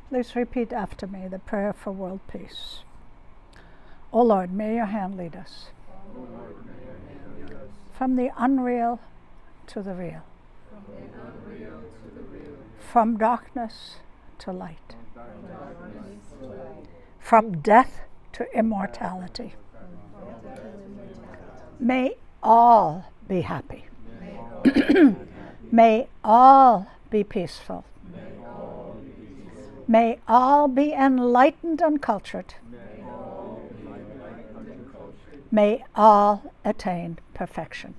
Please repeat after me the prayer for world peace. O Lord, may your hand lead us from the unreal to the real, from darkness to light, from death to immortality. May all be happy. May all be peaceful. May all be enlightened and cultured. May all attain perfection.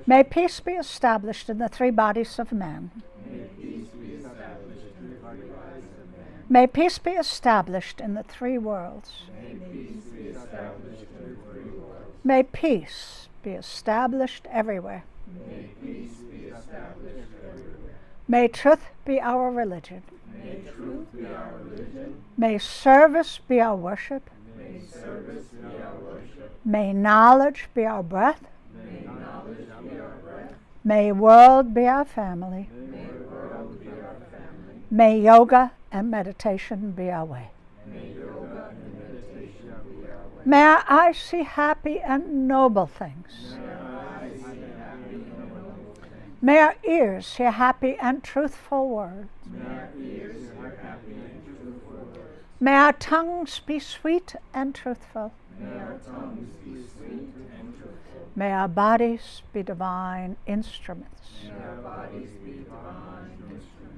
May peace be established in the three bodies of man. May peace be established in the three worlds. May peace be established everywhere. May truth be our religion. May service be our worship. May knowledge be our breath. May world be our family. May yoga and meditation be our way. May our eyes see happy and noble things. May our ears hear happy and truthful words. May our tongues be sweet and truthful. May our bodies be divine instruments.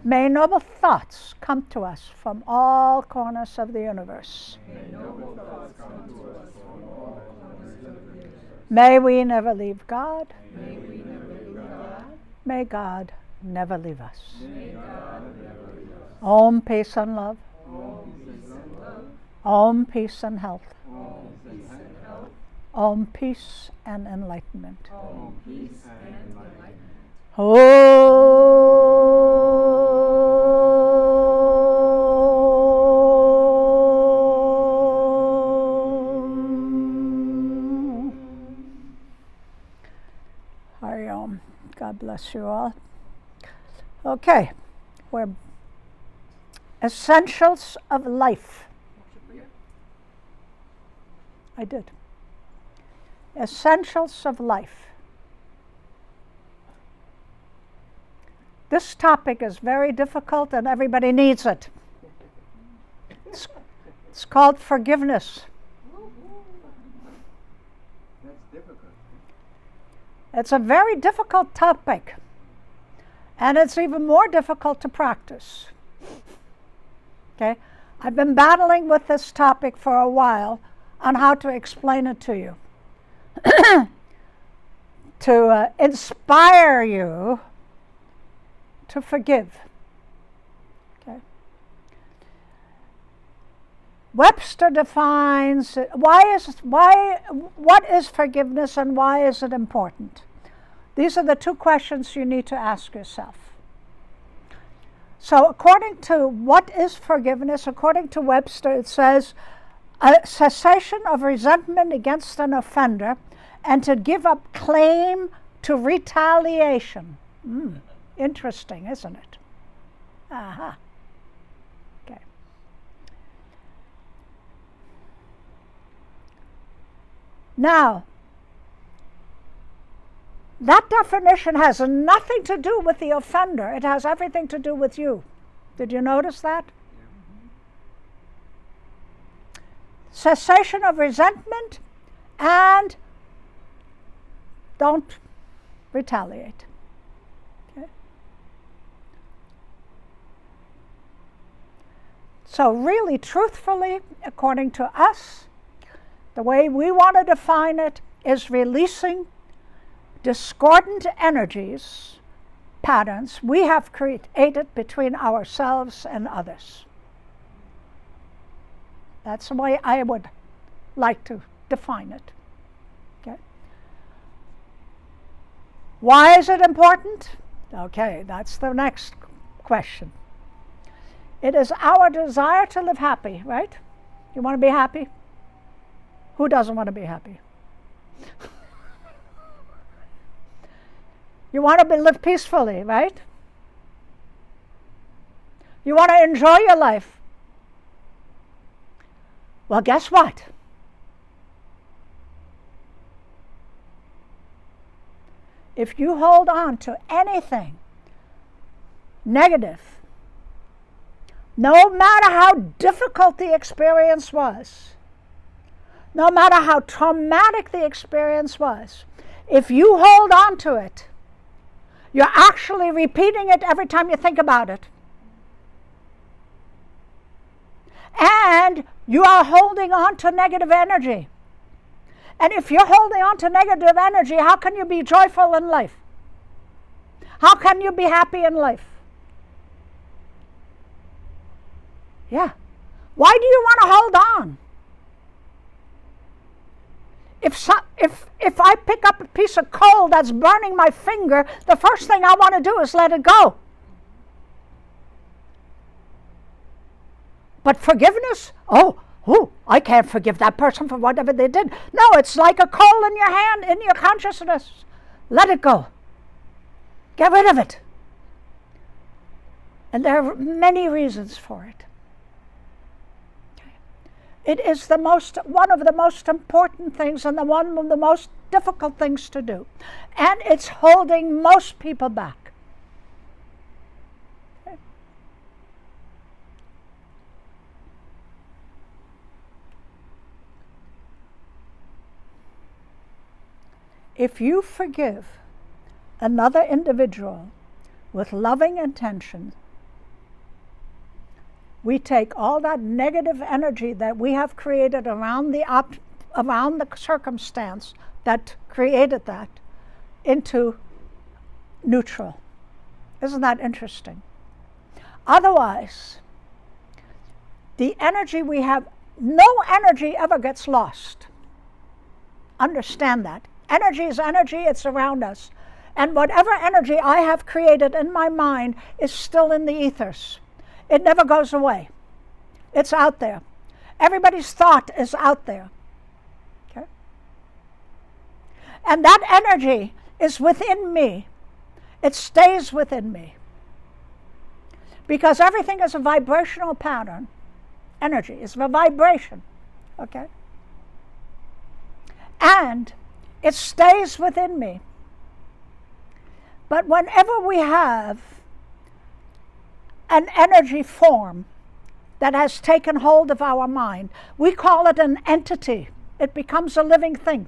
May noble thoughts come to us from all corners of the universe. May we never leave God. May God never leave us. Om, peace and love. Om, peace and health. Om, peace and enlightenment. Hari Om. God bless you all. Okay, we're essentials of life. I did. Essentials of life. This topic is very difficult and everybody needs it. It's called forgiveness. It's a very difficult topic, and it's even more difficult to practice. Okay? I've been battling with this topic for a while on how to explain it to you. To inspire you to forgive. Okay? Webster defines what is forgiveness and why is it important? These are the two questions you need to ask yourself. So according to what is forgiveness, according to Webster, it says a cessation of resentment against an offender and to give up claim to retaliation. Interesting, isn't it? Aha. Okay. Now, that definition has nothing to do with the offender. It has everything to do with you. Did you notice that? Cessation of resentment and don't retaliate. Okay? So really, truthfully, according to us, the way we want to define it is releasing discordant energies patterns we have created between ourselves and others. That's the way I would like to define it. Okay. Why is it important? Okay, that's the next question. It is our desire to live happy, right? You want to be happy? Who doesn't want to be happy? You want to live peacefully, right? You want to enjoy your life. Well, guess what? If you hold on to anything negative, no matter how difficult the experience was, no matter how traumatic the experience was, if you hold on to it, you're actually repeating it every time you think about it. And you are holding on to negative energy. And if you're holding on to negative energy, how can you be joyful in life? How can you be happy in life? Yeah. Why do you want to hold on? If I pick up a piece of coal that's burning my finger, the first thing I want to do is let it go. But forgiveness? Oh, I can't forgive that person for whatever they did. No, it's like a coal in your hand, in your consciousness. Let it go. Get rid of it. And there are many reasons for it. It is one of the most important things and one of the most difficult things to do. And it's holding most people back. Okay. If you forgive another individual with loving intention, we take all that negative energy that we have created around the circumstance that created that into neutral. Isn't that interesting? Otherwise, the energy we have, no energy ever gets lost. Understand that. Energy is energy, it's around us. And whatever energy I have created in my mind is still in the ethers. It never goes away. It's out there. Everybody's thought is out there. Okay? And that energy is within me. It stays within me. Because everything is a vibrational pattern. Energy is a vibration. Okay? And it stays within me. But whenever we have an energy form that has taken hold of our mind, we call it an entity. It becomes a living thing.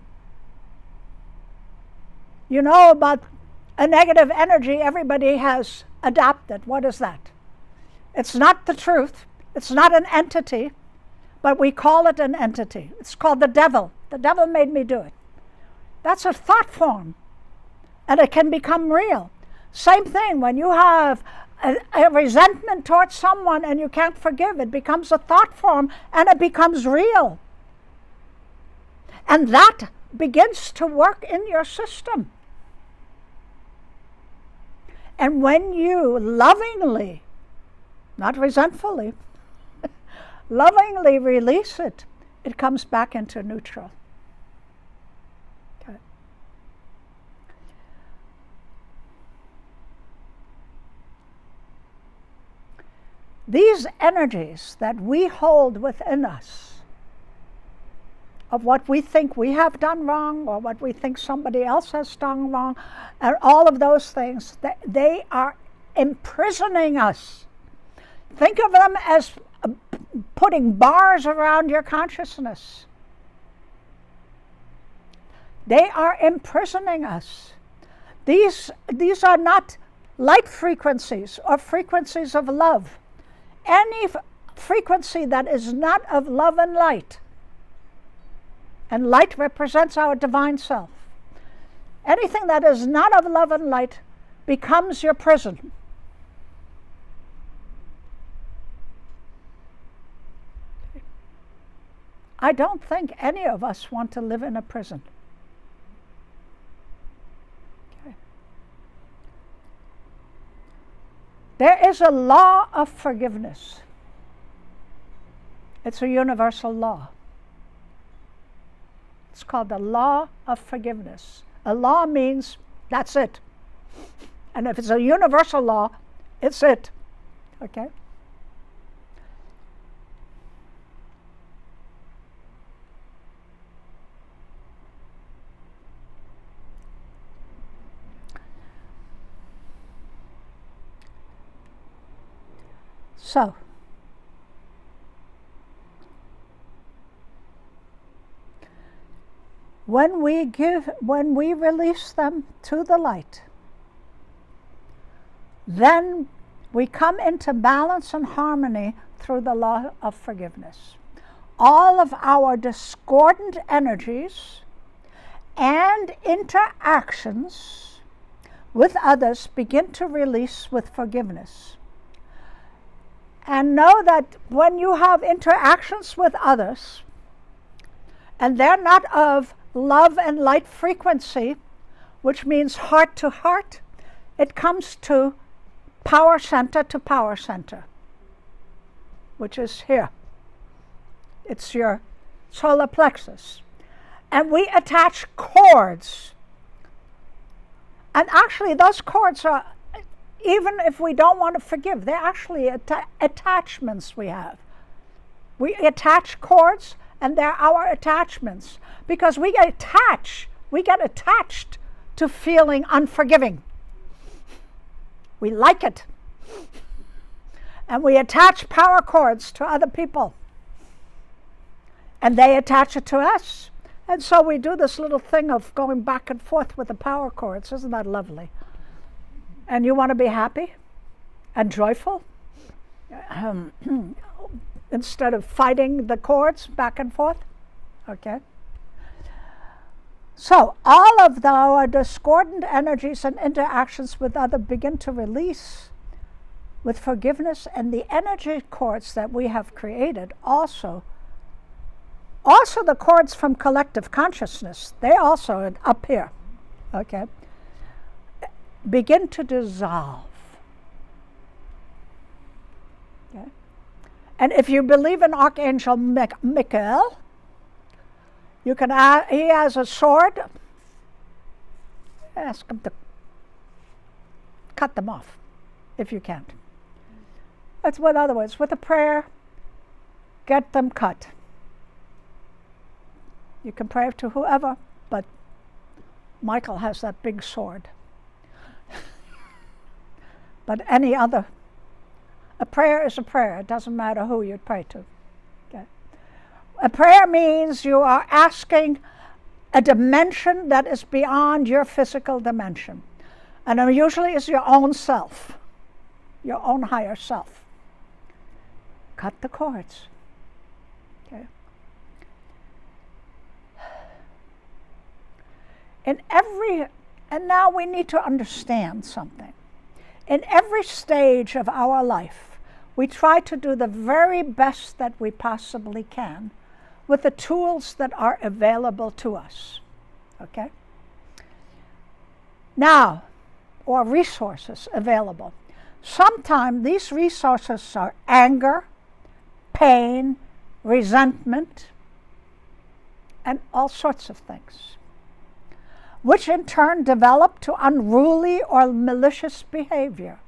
You know about a negative energy everybody has adopted. What is that? It's not the truth. It's not an entity, but we call it an entity. It's called the devil. The devil made me do it. That's a thought form, and it can become real. Same thing when you have a resentment towards someone and you can't forgive, it becomes a thought form and it becomes real. And that begins to work in your system. And when you lovingly, not resentfully, lovingly release it, it comes back into neutral. Okay. These energies that we hold within us, of what we think we have done wrong or what we think somebody else has done wrong, and all of those things, they are imprisoning us. Think of them as putting bars around your consciousness. They are imprisoning us. These are not light frequencies or frequencies of love. Any frequency that is not of love and light, and light represents our divine self. Anything that is not of love and light becomes your prison. I don't think any of us want to live in a prison. Okay. There is a law of forgiveness. It's a universal law. It's called the law of forgiveness. A law means that's it. And if it's a universal law, it's it. Okay? So, when we release them to the light, then we come into balance and harmony through the law of forgiveness. All of our discordant energies and interactions with others begin to release with forgiveness. And know that when you have interactions with others, and they're not of love and light frequency, which means heart to heart, it comes to power center, which is here. It's your solar plexus. And we attach cords. And actually, those cords are, even if we don't want to forgive, they're actually attachments we have. We attach cords, and they're our attachments. Because we get attached to feeling unforgiving. We like it. And we attach power cords to other people. And they attach it to us. And so we do this little thing of going back and forth with the power cords. Isn't that lovely? And you want to be happy and joyful instead of fighting the cords back and forth. Okay? So all of our discordant energies and interactions with others begin to release with forgiveness, and the energy cords that we have created also the cords from collective consciousness, they also are up here, okay, begin to dissolve. Okay? And if you believe in Archangel Michael, you can he has a sword. Ask him to cut them off, if you can't. That's in other words, with a prayer, get them cut. You can pray to whoever, but Michael has that big sword. But any other, a prayer is a prayer. It doesn't matter who you pray to. Okay? A prayer means you are asking a dimension that is beyond your physical dimension. And it usually is your own self, your own higher self. Cut the cords. Okay? And now we need to understand something. In every stage of our life, we try to do the very best that we possibly can with the tools that are available to us. Okay? Now, or resources available. Sometimes these resources are anger, pain, resentment, and all sorts of things, which in turn develop to unruly or malicious behavior.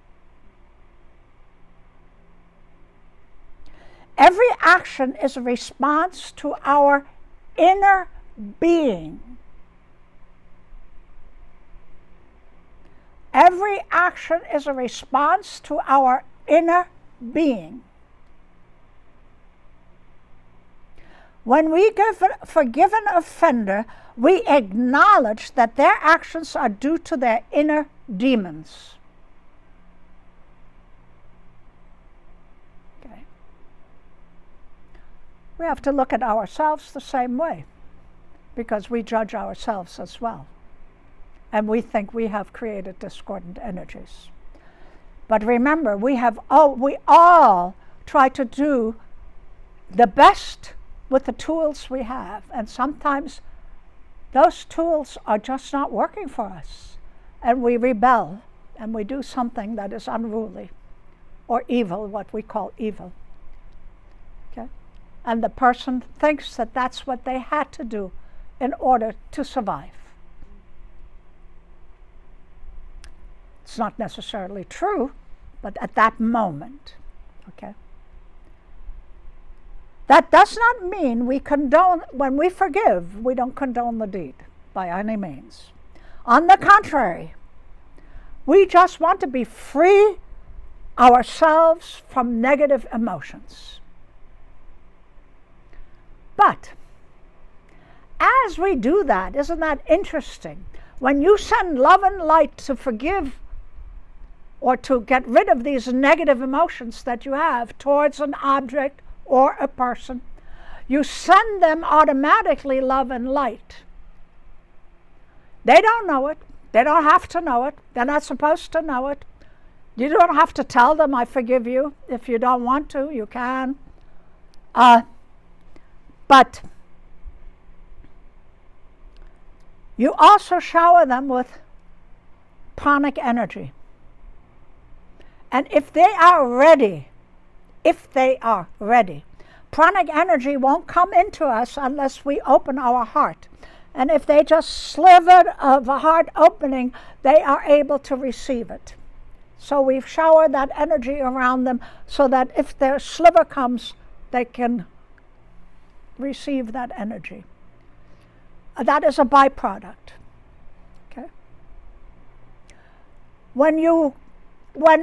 Every action is a response to our inner being. Every action is a response to our inner being. When we forgive an offender, we acknowledge that their actions are due to their inner demons. Okay. We have to look at ourselves the same way, because we judge ourselves as well. and we think we have created discordant energies. But remember, we all try to do the best with the tools we have, and sometimes those tools are just not working for us, and we rebel, and we do something that is unruly or evil, what we call evil. Okay? And the person thinks that that's what they had to do in order to survive. It's not necessarily true, but at that moment, okay? That does not mean we condone, when we forgive, we don't condone the deed by any means. On the contrary, we just want to be free ourselves from negative emotions. But as we do that, isn't that interesting? When you send love and light to forgive or to get rid of these negative emotions that you have towards an object or a person, you send them automatically love and light. They don't know it. They don't have to know it. They're not supposed to know it. You don't have to tell them, I forgive you. If you don't want to, you can. But you also shower them with pranic energy. And if they are ready, pranic energy won't come into us unless we open our heart. And if they just sliver of a heart opening, they are able to receive it. So we've showered that energy around them so that if their sliver comes, they can receive that energy. That is a byproduct. Okay?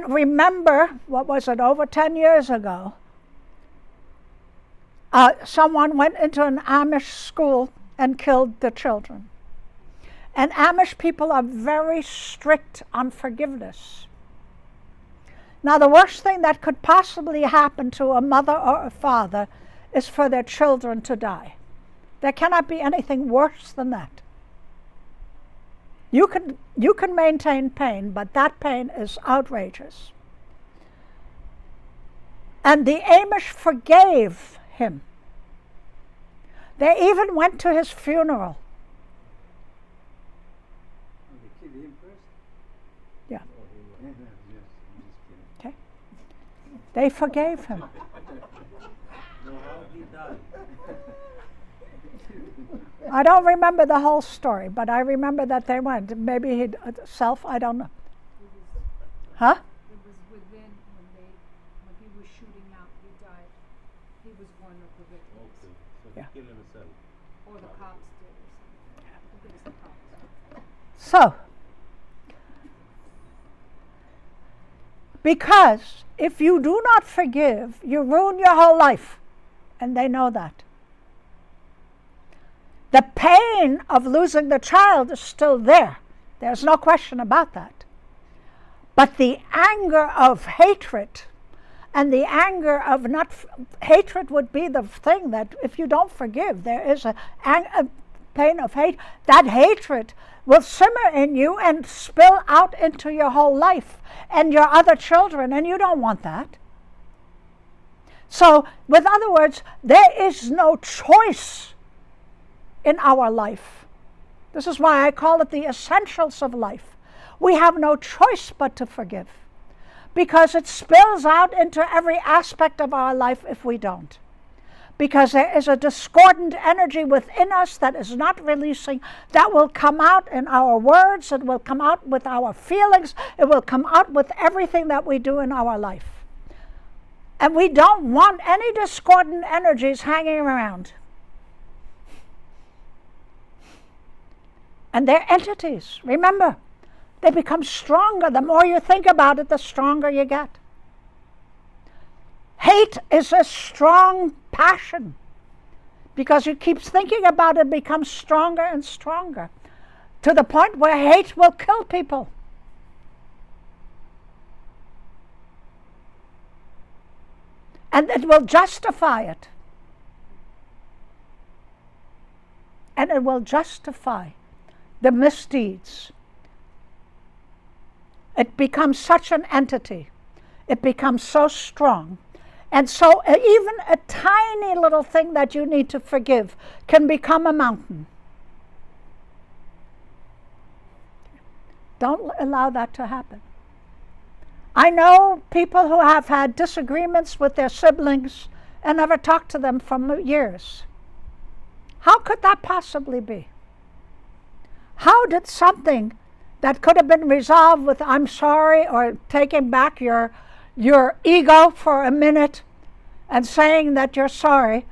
Remember, what was it, over 10 years ago, someone went into an Amish school and killed the children. And Amish people are very strict on forgiveness. Now, the worst thing that could possibly happen to a mother or a father is for their children to die. There cannot be anything worse than that. You can maintain pain, but that pain is outrageous. And the Amish forgave him. They even went to his funeral. They killed him first? Yeah. Okay. They forgave him. I don't remember the whole story, but I remember that they went. Maybe I don't know. Huh? It was within when he was shooting out, he died. He was one of the victims. Okay, so he Yeah. killed himself. Or the cops did or something. I think it was the cops. So, because if you do not forgive, you ruin your whole life. And they know that. The pain of losing the child is still there. There's no question about that. But the anger of hatred and the anger of hatred would be the thing that if you don't forgive, there is a pain of hate. That hatred will simmer in you and spill out into your whole life and your other children, and you don't want that. So, with other words, there is no choice in our life. This is why I call it the essentials of life. We have no choice but to forgive, because it spills out into every aspect of our life if we don't. Because there is a discordant energy within us that is not releasing, that will come out in our words, it will come out with our feelings, it will come out with everything that we do in our life. And we don't want any discordant energies hanging around. And they're entities. Remember, they become stronger. The more you think about it, the stronger you get. Hate is a strong passion. Because you keep thinking about it, it becomes stronger and stronger. To the point where hate will kill people. And it will justify it. And it will justify the misdeeds It becomes such an entity. It becomes so strong. And so even a tiny little thing that you need to forgive can become a mountain. Don't allow that to happen. I know people who have had disagreements with their siblings and never talked to them for years. How could that possibly be? How did something that could have been resolved with "I'm sorry" or taking back your ego for a minute and saying that you're sorry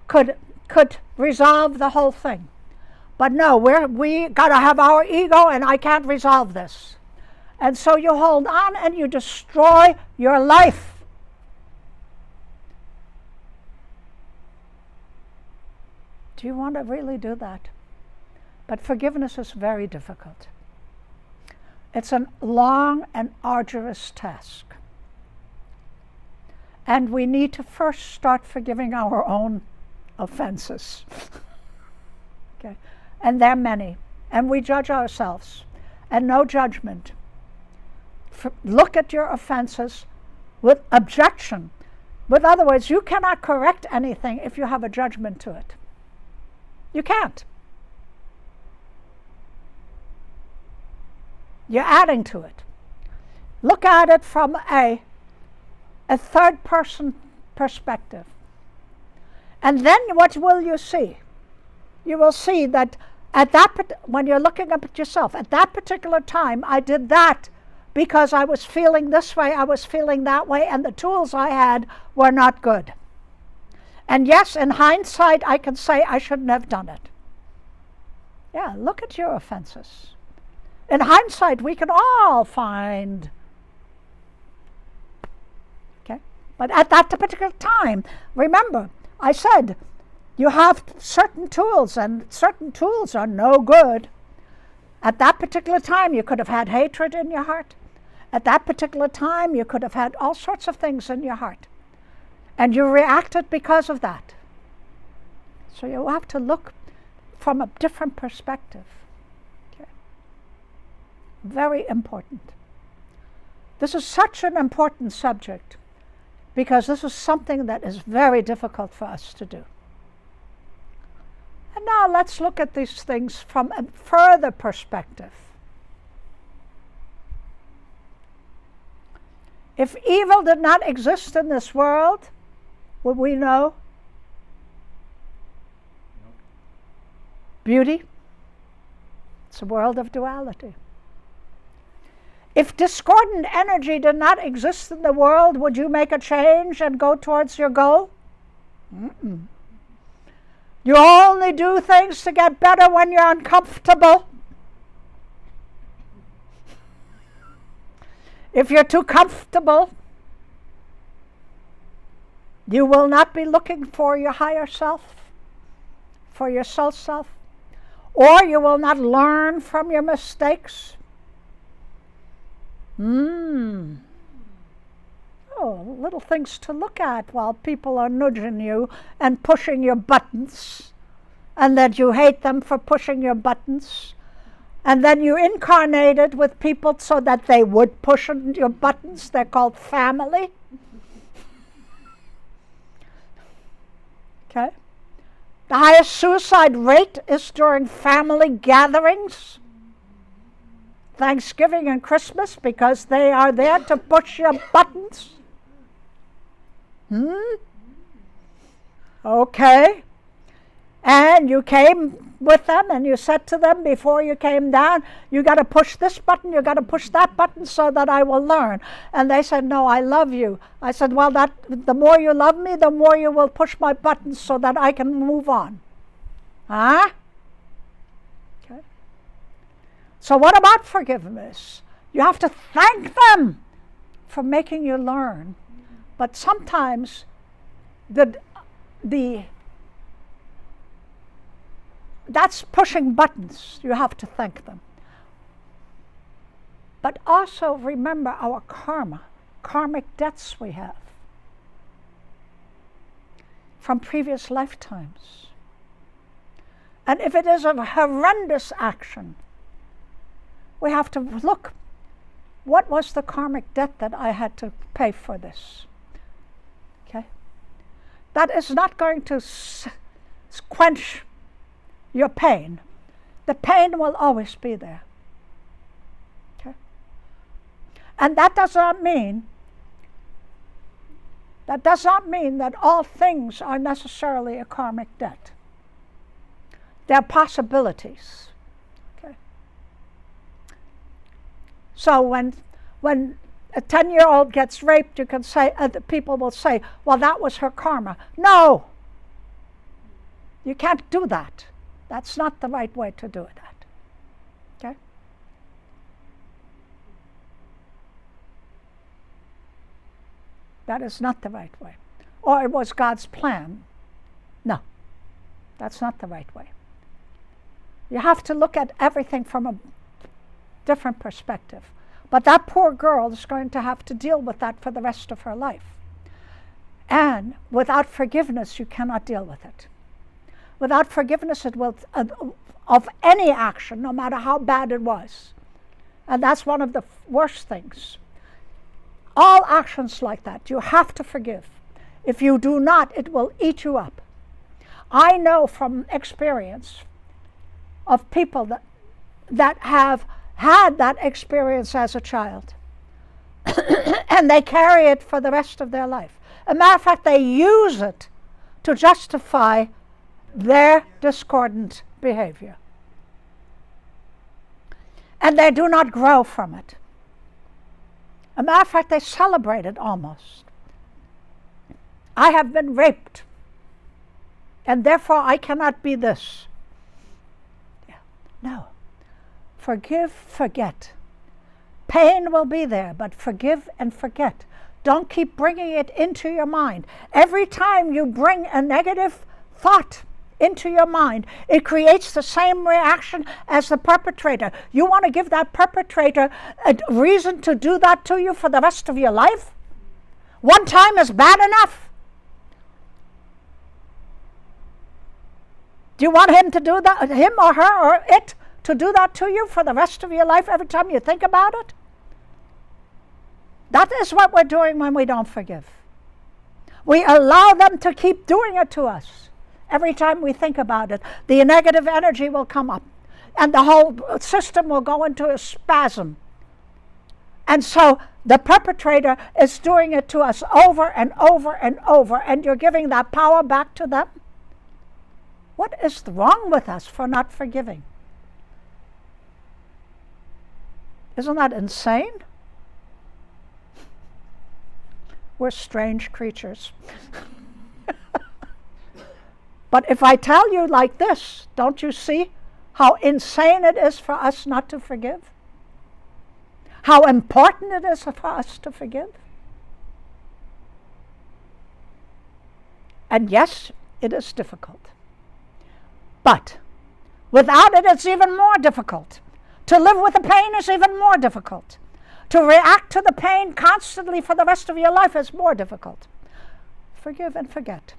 could resolve the whole thing? But no, we got to have our ego, and I can't resolve this. And so you hold on and you destroy your life. Do you want to really do that? But forgiveness is very difficult. It's a long and arduous task. And we need to first start forgiving our own offenses. Okay? And there are many. And we judge ourselves. And no judgment. Look at your offenses with objection. With other words, you cannot correct anything if you have a judgment to it. You can't. You're adding to it. Look at it from a third person perspective. And then what will you see? You will see that when you're looking up at yourself, at that particular time, I did that because I was feeling this way, I was feeling that way, and the tools I had were not good. And yes, in hindsight, I can say I shouldn't have done it. Yeah, look at your offenses. In hindsight, we can all find. Okay? But at that particular time, remember, I said, you have certain tools, and certain tools are no good. At that particular time, you could have had hatred in your heart. At that particular time, you could have had all sorts of things in your heart. And you reacted because of that. So you have to look from a different perspective. Okay. Very important. This is such an important subject because this is something that is very difficult for us to do. And now let's look at these things from a further perspective. If evil did not exist in this world, would we know? No. Beauty? It's a world of duality. If discordant energy did not exist in the world, would you make a change and go towards your goal? Mm-mm. You only do things to get better when you're uncomfortable. If you're too comfortable, you will not be looking for your higher self, for your soul self, or you will not learn from your mistakes. Oh, little things to look at while people are nudging you and pushing your buttons, and that you hate them for pushing your buttons. And then you incarnated with people so that they would push your buttons. They're called family. Okay? The highest suicide rate is during family gatherings, Thanksgiving and Christmas, because they are there to push your buttons. Okay. And you came with them and you said to them before you came down, you got to push this button, you got to push that button so that I will learn. And they said, no, I love you. I said, well, the more you love me, the more you will push my buttons so that I can move on. Huh? Okay. So what about forgiveness? You have to thank them for making you learn. But sometimes that's pushing buttons. You have to thank them. But also remember our karmic debts we have from previous lifetimes. And if it is a horrendous action, we have to look what was the karmic debt that I had to pay for this? Okay? That is not going to quench your pain. The pain will always be there. Okay? And that does not mean that all things are necessarily a karmic debt. There are possibilities. Okay? So when a 10-year-old gets raped, you can say, people will say, well, that was her karma. No! You can't do that. That's not the right way to do it. Okay? That is not the right way. Or it was God's plan. No, that's not the right way. You have to look at everything from a different perspective. But that poor girl is going to have to deal with that for the rest of her life. And without forgiveness, you cannot deal with it. Without forgiveness, it will, of any action, no matter how bad it was. And that's one of the worst things. All actions like that, you have to forgive. If you do not, it will eat you up. I know from experience of people that have had that experience as a child. And they carry it for the rest of their life. As a matter of fact, they use it to justify their discordant behavior. And they do not grow from it. As a matter of fact, they celebrate it almost. I have been raped, and therefore I cannot be this. Yeah. No. Forgive, forget. Pain will be there, but forgive and forget. Don't keep bringing it into your mind. Every time you bring a negative thought into your mind, it creates the same reaction as the perpetrator. You want to give that perpetrator a reason to do that to you for the rest of your life? One time is bad enough. Do you want him to do that, him or her or it, to do that to you for the rest of your life every time you think about it? That is what we're doing when we don't forgive. We allow them to keep doing it to us. Every time we think about it, the negative energy will come up, and the whole system will go into a spasm. And so the perpetrator is doing it to us over and over and over, and you're giving that power back to them? What is wrong with us for not forgiving? Isn't that insane? We're strange creatures. But if I tell you like this, don't you see how insane it is for us not to forgive? How important it is for us to forgive? And yes, it is difficult. But without it, it's even more difficult. To live with the pain is even more difficult. To react to the pain constantly for the rest of your life is more difficult. Forgive and forget.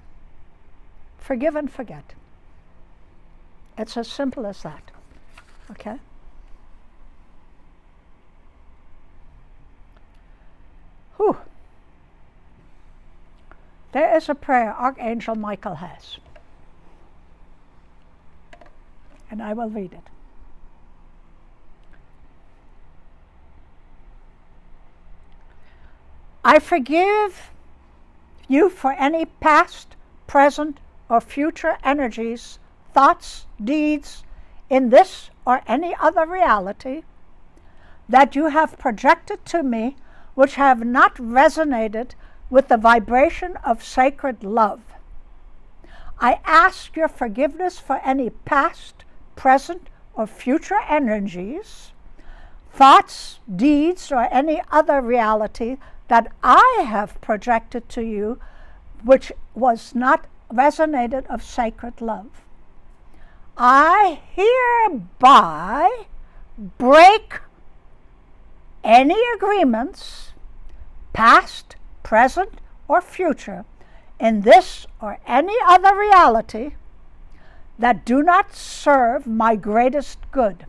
Forgive and forget. It's as simple as that. Okay? Whew. There is a prayer Archangel Michael has. And I will read it. I forgive you for any past, present, or future energies, thoughts, deeds, in this or any other reality that you have projected to me which have not resonated with the vibration of sacred love. I ask your forgiveness for any past, present, or future energies, thoughts, deeds, or any other reality that I have projected to you which was not resonated of sacred love. I hereby break any agreements, past, present, or future, in this or any other reality that do not serve my greatest good.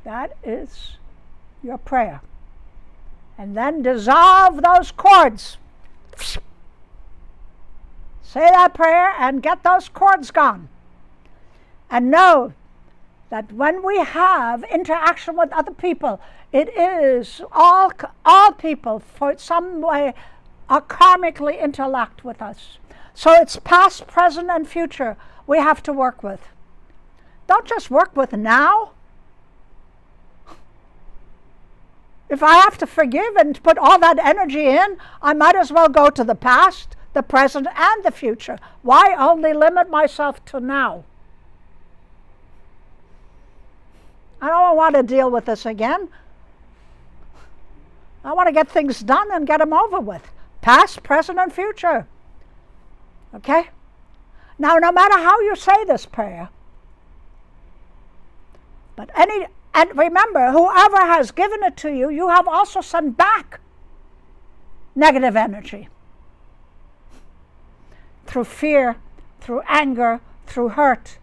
That is your prayer. And then dissolve those cords. Say that prayer and get those cords gone. And know that when we have interaction with other people, it is all people for some way are karmically interact with us. So it's past, present, and future we have to work with. Don't just work with now. If I have to forgive and put all that energy in, I might as well go to the past, the present, and the future. Why only limit myself to now? I don't want to deal with this again. I want to get things done and get them over with. Past, present, and future. Okay? Now, no matter how you say this prayer, and remember, whoever has given it to you, you have also sent back negative energy. Through fear, through anger, through hurt.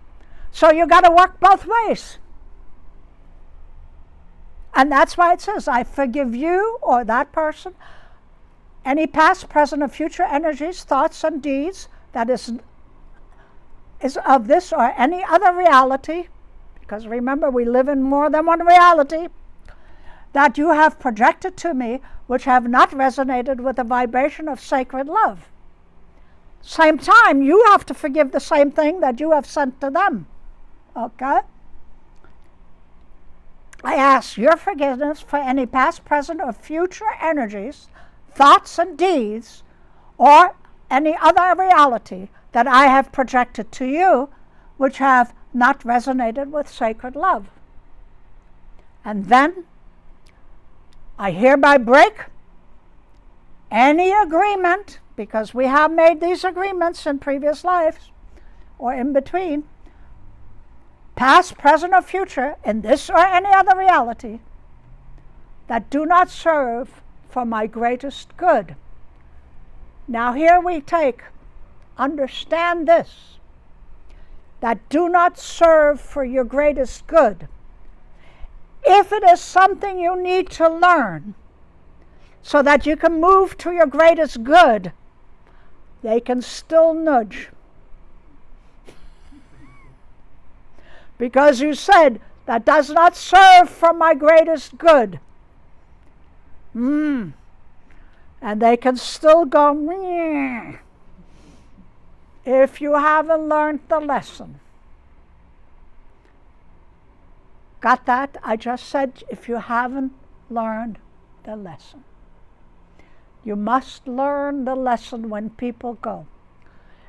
So you got to work both ways. And that's why it says, I forgive you or that person, any past, present, or future energies, thoughts, and deeds that is of this or any other reality, because remember, we live in more than one reality, that you have projected to me, which have not resonated with the vibration of sacred love. Same time, you have to forgive the same thing that you have sent to them. Okay? I ask your forgiveness for any past, present, or future energies, thoughts, and deeds, or any other reality that I have projected to you, which have not resonated with sacred love. And then I hereby break any agreement, because we have made these agreements in previous lives or in between, past, present, or future, in this or any other reality, that do not serve for my greatest good. Now here we understand this, that do not serve for your greatest good. If it is something you need to learn so that you can move to your greatest good, they can still nudge. Because you said, that does not serve for my greatest good. And they can still go, meh, if you haven't learned the lesson. Got that? I just said, if you haven't learned the lesson. You must learn the lesson when people go.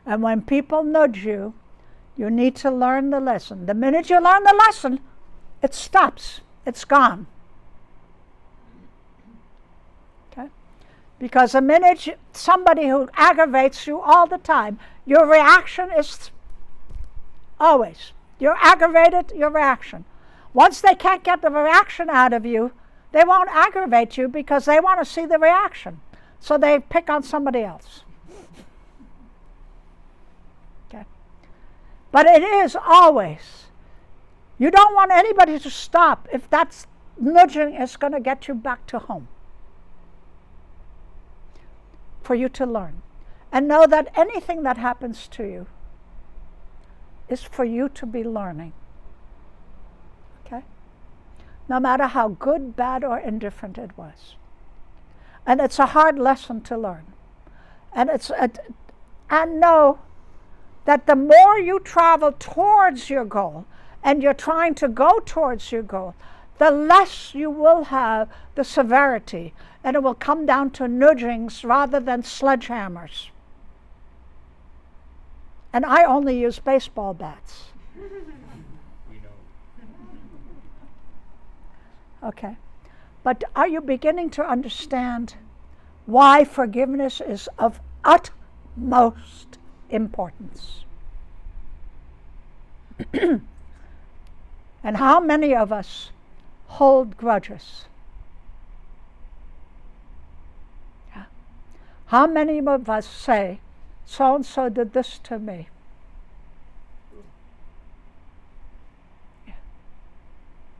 And when people nudge you, you need to learn the lesson. The minute you learn the lesson, it stops. It's gone. Okay? Because the minute somebody who aggravates you all the time, your reaction is always. You're aggravated, your reaction. Once they can't get the reaction out of you, they won't aggravate you because they want to see the reaction. So they pick on somebody else. Okay? But it is always. You don't want anybody to stop if that nudging is going to get you back to home. For you to learn. And know that anything that happens to you is for you to be learning. Okay? No matter how good, bad, or indifferent it was. And it's a hard lesson to learn. And know that the more you travel towards your goal, and you're trying to go towards your goal, the less you will have the severity, and it will come down to nudgings rather than sledgehammers. And I only use baseball bats. We know. Okay. But are you beginning to understand why forgiveness is of utmost importance? And how many of us hold grudges? Yeah. How many of us say, so-and-so did this to me? Yeah.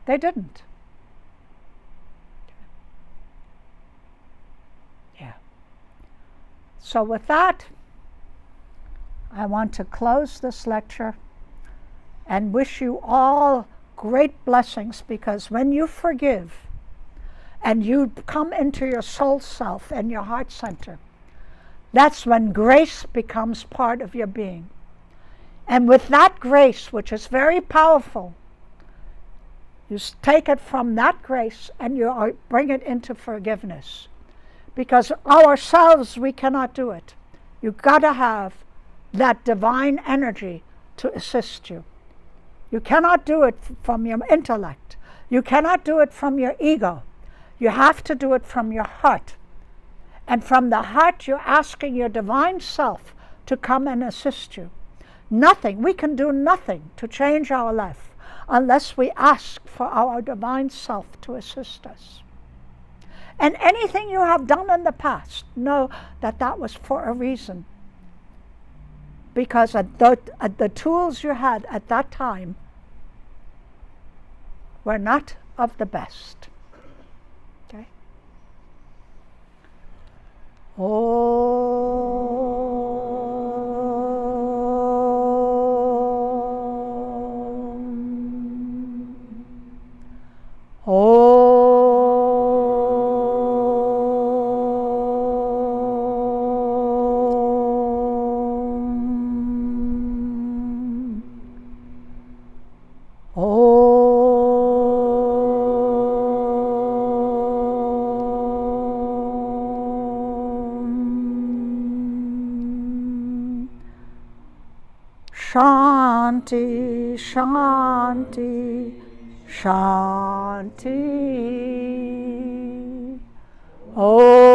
They didn't. So with that, I want to close this lecture and wish you all great blessings, because when you forgive and you come into your soul self and your heart center, that's when grace becomes part of your being. And with that grace, which is very powerful, you take it from that grace and you bring it into forgiveness. Because ourselves, we cannot do it. You've got to have that divine energy to assist you. You cannot do it from your intellect. You cannot do it from your ego. You have to do it from your heart. And from the heart, you're asking your divine self to come and assist you. Nothing, we can do nothing to change our life unless we ask for our divine self to assist us. And anything you have done in the past, know that that was for a reason. Because the tools you had at that time were not of the best. Okay? Shanti, Shanti, Shanti. Oh.